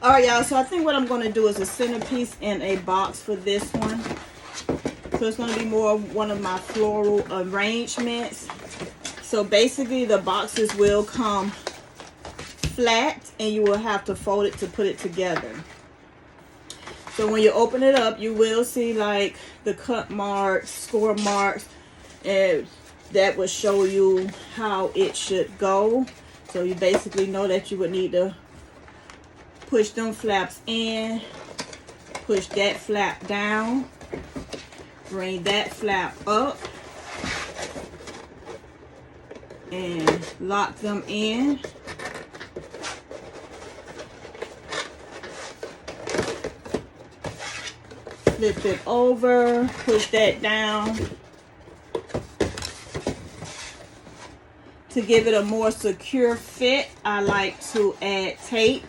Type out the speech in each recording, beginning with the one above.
All right, y'all. So I think what I'm going to do is a centerpiece in a box for this one. So it's going to be more one of my floral arrangements. So basically the boxes will come flat and you will have to fold it to put it together. So when you open it up, you will see like the cut marks, score marks, and that will show you how it should go. So you basically know that you would need to push them flaps in, push that flap down, bring that flap up, and lock them in. Flip it over, push that down. To give it a more secure fit, I like to add tape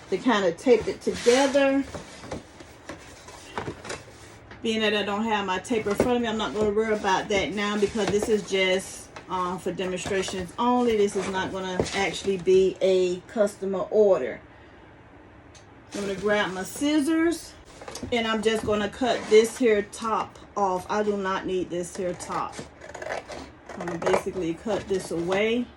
to kind of tape it together. Being that I don't have my tape in front of me, I'm not going to worry about that now because this is just for demonstrations only. This is not going to actually be a customer order. I'm going to grab my scissors and I'm just going to cut this here top off. I do not need this here top. I'm going to basically cut this away.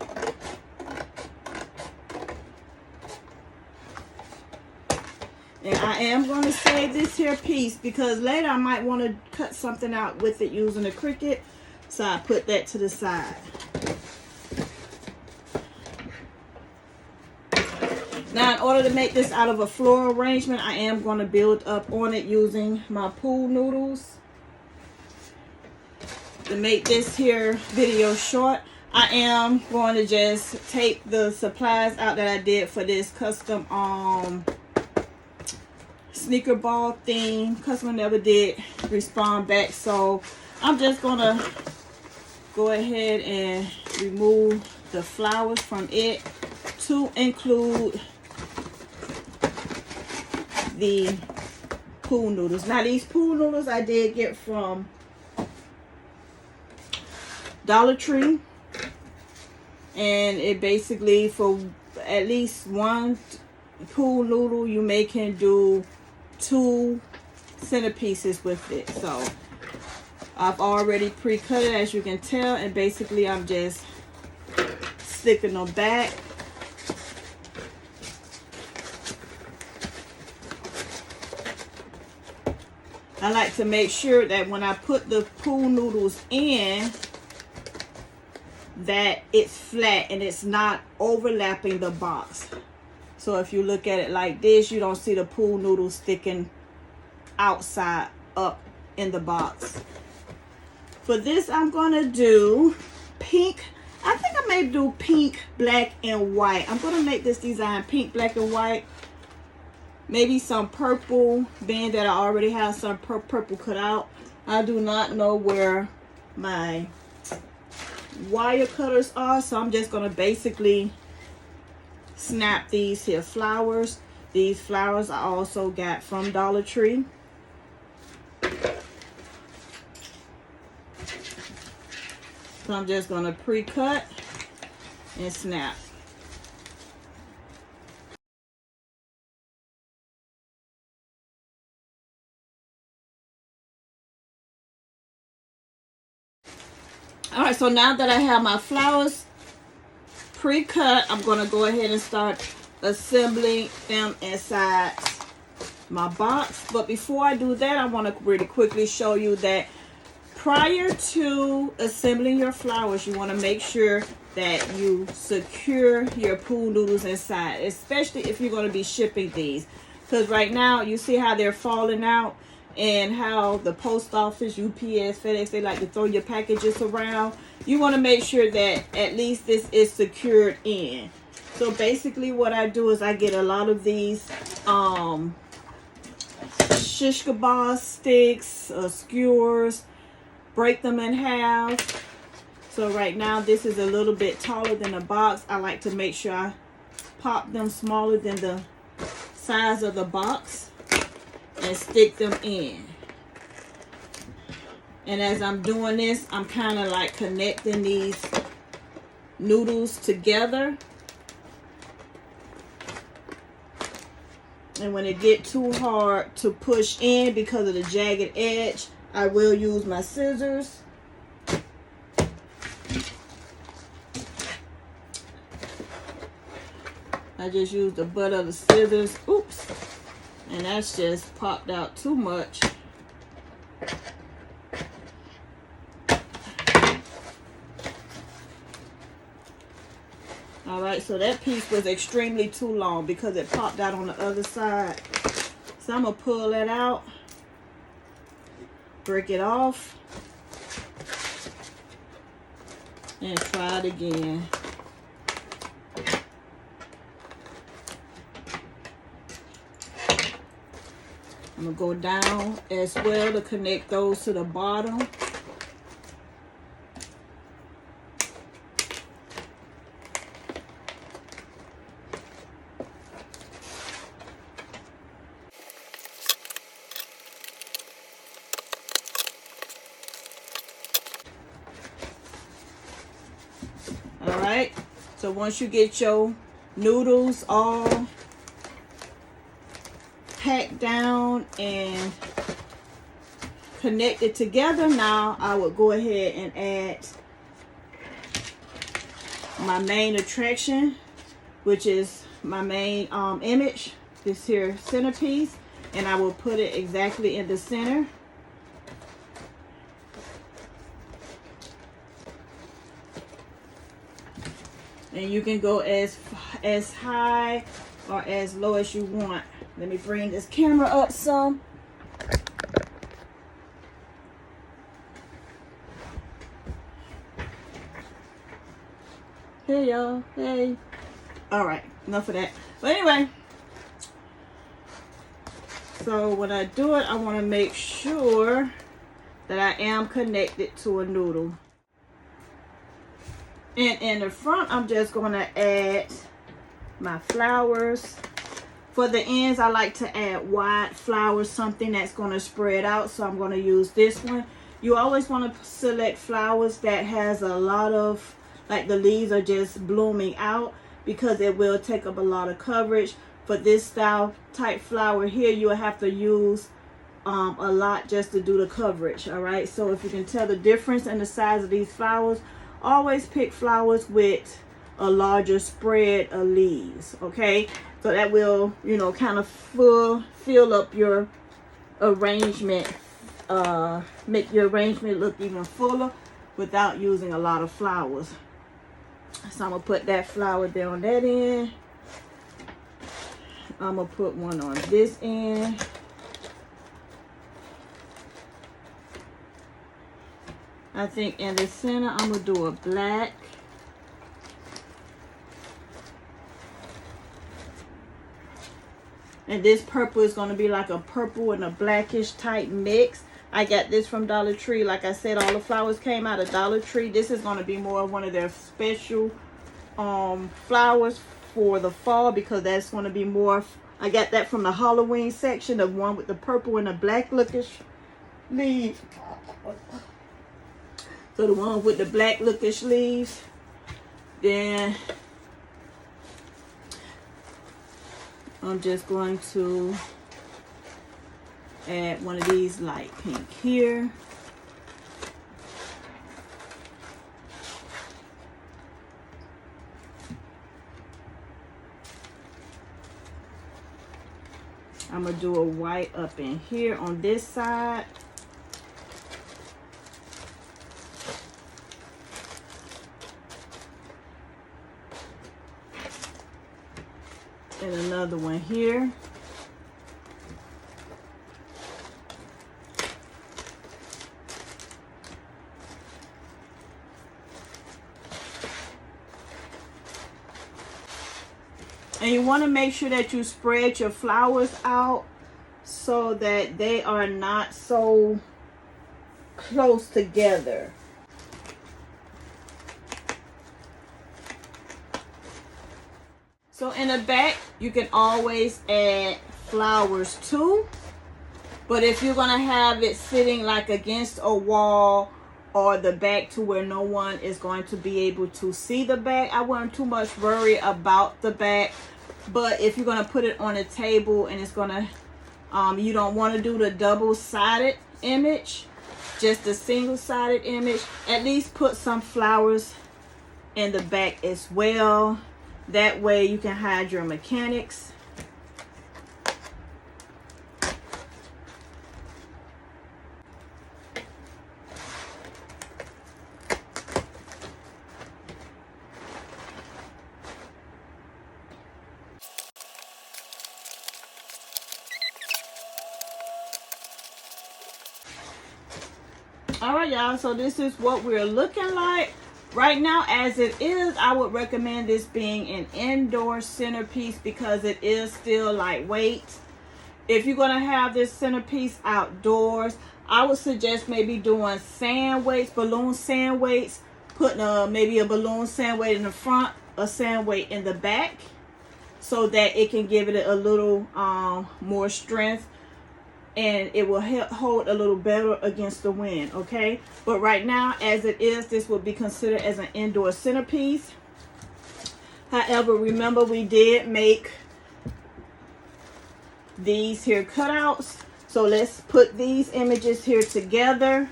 And I am going to save this here piece because later I might want to cut something out with it using a Cricut. So I put that to the side. Now in order to make this out of a floral arrangement, I am going to build up on it using my pool noodles. To make this here video short, I am going to just take the supplies out that I did for this custom sneaker ball thing. Customer never did respond back, so I'm just gonna go ahead and remove the flowers from it to include the pool noodles. Now these pool noodles I did get from Dollar Tree, and it basically for at least one pool noodle you can do 2 centerpieces with it. So I've already pre-cut it, as you can tell, and basically I'm just sticking them back. I like to make sure that when I put the pool noodles in, that it's flat and it's not overlapping the box. So if you look at it like this, you don't see the pool noodles sticking outside up in the box. For this, I'm going to do pink. I think I may do pink, black, and white. I'm going to make this design pink, black, and white. Maybe some purple, being that I already have some purple cut out. I do not know where my wire cutters are, so I'm just going to basically snap these here flowers. These flowers I also got from Dollar Tree. So I'm just going to pre-cut and snap. All right, so now that I have my flowers pre-cut, I'm going to go ahead and start assembling them inside my box. But before I do that, I want to really quickly show you that prior to assembling your flowers, you want to make sure that you secure your pool noodles inside, especially if you're going to be shipping these. Because right now, you see how they're falling out, and how the post office, UPS, FedEx, they like to throw your packages around. You want to make sure that at least this is secured in. So basically what I do is I get a lot of these shish kebab sticks, skewers, break them in half. So right now this is a little bit taller than the box. I like to make sure I pop them smaller than the size of the box and stick them in. And as I'm doing this, I'm kind of like connecting these noodles together. And when it get too hard to push in because of the jagged edge, I will use my scissors. I just used the butt of the scissors. Oops. And that's just popped out too much. Alright, so that piece was extremely too long because it popped out on the other side. So I'm going to pull it out. Break it off. And try it again. I'm going to go down as well to connect those to the bottom. Alright, so once you get your noodles all packed down and connected together, now I would go ahead and add my main attraction, which is my main image, this here centerpiece, and I will put it exactly in the center. And you can go as high or as low as you want. Let me bring this camera up some. Hey y'all, hey. All right, enough of that. But anyway, so when I do it, I want to make sure that I am connected to a noodle. And in the front, I'm just going to add my flowers. For the ends, I like to add wide flowers, something that's going to spread out. So I'm going to use this one. You always want to select flowers that has a lot of, like the leaves are just blooming out, because it will take up a lot of coverage. For this style type flower here, you will have to use a lot just to do the coverage. All right. So if you can tell the difference in the size of these flowers, always pick flowers with a larger spread of leaves. Okay. So that will, you know, kind of fill up your arrangement, make your arrangement look even fuller without using a lot of flowers. So I'm going to put that flower there on that end. I'm going to put one on this end. I think in the center, I'm going to do a black. And this purple is going to be like a purple and a blackish type mix. I got this from Dollar Tree. Like I said, all the flowers came out of Dollar Tree. This is going to be more of one of their special flowers for the fall, because that's going to be more. I got that from the Halloween section, the one with the purple and the black lookish leaves. So the one with the black lookish leaves. Then I'm just going to add one of these light pink here. I'm going to do a white up in here on this side. And another one here. And you want to make sure that you spread your flowers out so that they are not so close together. So in the back, you can always add flowers too. But if you're going to have it sitting like against a wall or the back to where no one is going to be able to see the back, I wouldn't too much worry about the back But if you're gonna put it on a table and it's gonna, you don't want to do the double-sided image, just the single-sided image, at least put some flowers in the back as well. That way you can hide your mechanics. All right, y'all, so this is what we're looking like right now. As it is, I would recommend this being an indoor centerpiece because it is still lightweight. If you're going to have this centerpiece outdoors, I would suggest maybe doing sand weights, balloon sand weights, putting maybe a balloon sand weight in the front, a sand weight in the back, so that it can give it a little more strength, and it will help hold a little better against the wind, okay? But right now, as it is, this would be considered as an indoor centerpiece. However, remember we did make these here cutouts. So let's put these images here together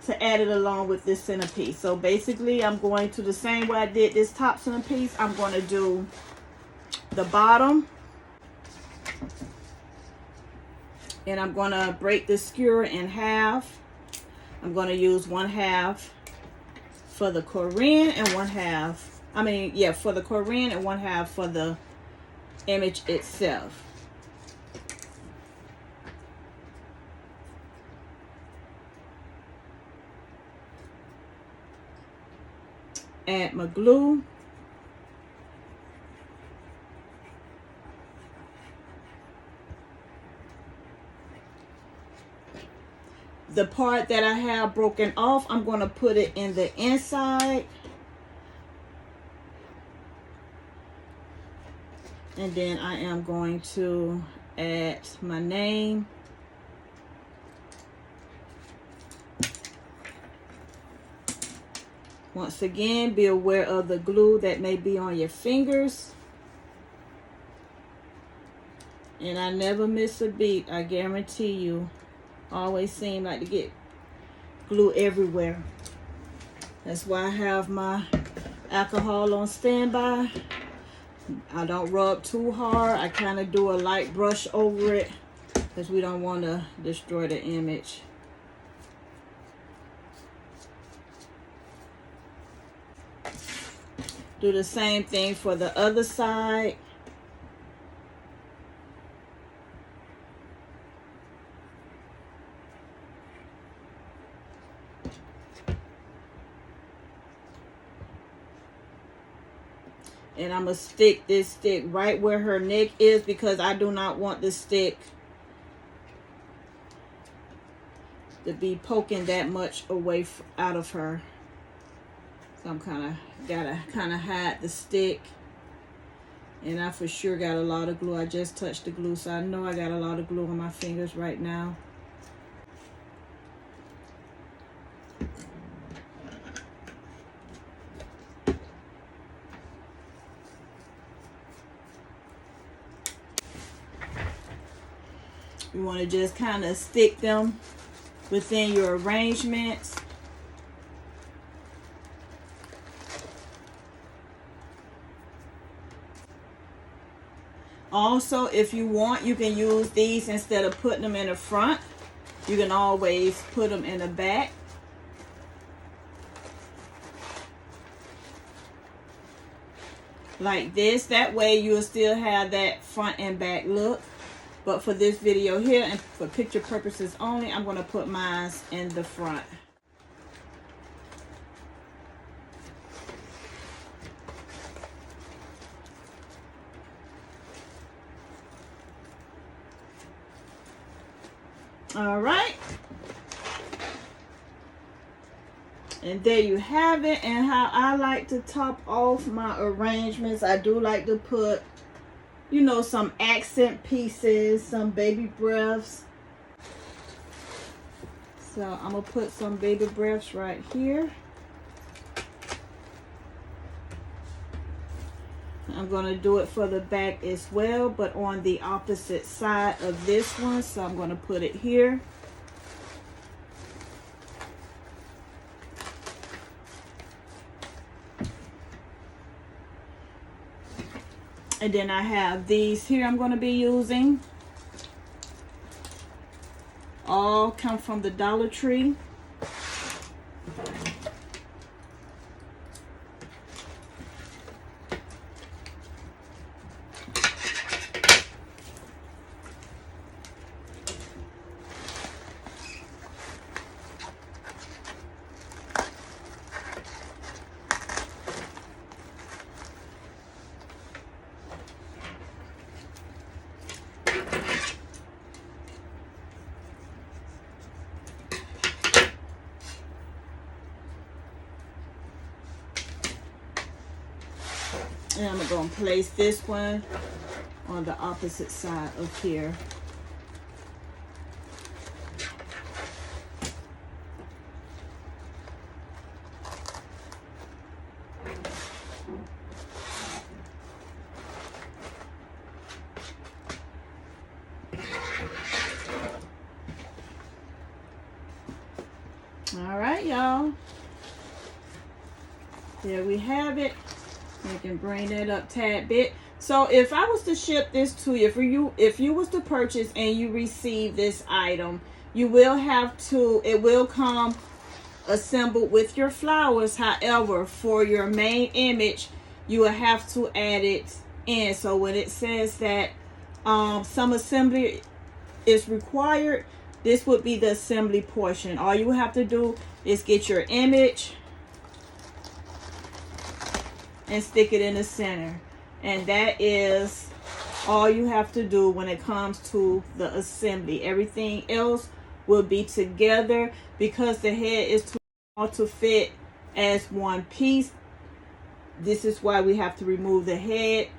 to add it along with this centerpiece. So basically, I'm going to, the same way I did this top centerpiece, I'm going to do the bottom, and I'm going to break the skewer in half. I'm going to use 1/2 for the Korean and 1/2, for the Korean and 1/2 for the image itself. Add my glue. The part that I have broken off, I'm going to put it in the inside. And then I am going to add my name. Once again, be aware of the glue that may be on your fingers. And I never miss a beat, I guarantee you. Always seem like to get glue everywhere. That's why I have my alcohol on standby. I don't rub too hard. I kind of do a light brush over it because we don't want to destroy the image. Do the same thing for the other side. And I'm going to stick this stick right where her neck is because I do not want the stick to be poking that much away out of her. So I'm gotta hide the stick. And I for sure got a lot of glue. I just touched the glue, so I know I got a lot of glue on my fingers right now. You want to just kind of stick them within your arrangements. Also, if you want, you can use these instead of putting them in the front. You can always put them in the back. Like this. That way you'll still have that front and back look. But for this video here and for picture purposes only, I'm going to put mine in the front. All right. And there you have it. And how I like to top off my arrangements, I do like to put, you know, some accent pieces, some baby breaths. So I'm going to put some baby breaths right here. I'm going to do it for the back as well, but on the opposite side of this one. So I'm going to put it here. And then I have these here I'm going to be using. All come from the Dollar Tree. And I'm going to place this one on the opposite side of here. All right, y'all. There we have it. You can bring that up a tad bit. So if I was to ship this to you, if you was to purchase and you receive this item, you will have to, it will come assembled with your flowers. However, for your main image, you will have to add it in. So when it says that some assembly is required, this would be the assembly portion. All you have to do is get your image and stick it in the center, and that is all you have to do when it comes to the assembly. Everything else will be together because the head is too small to fit as one piece. This is why we have to remove the head,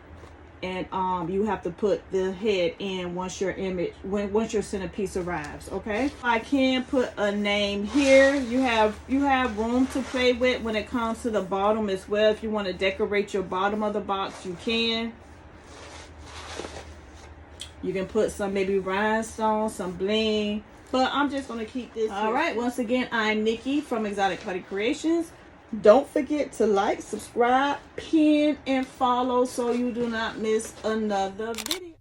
and you have to put the head in once your once your centerpiece arrives. Okay, I can put a name here. You have room to play with when it comes to the bottom as well. If you want to decorate your bottom of the box, you can. You can put some maybe rhinestones, some bling, but I'm just going to keep this. All right, once again, I'm Nikki from Exotic Party Creations. Don't forget to like, subscribe, pin, and follow so you do not miss another video.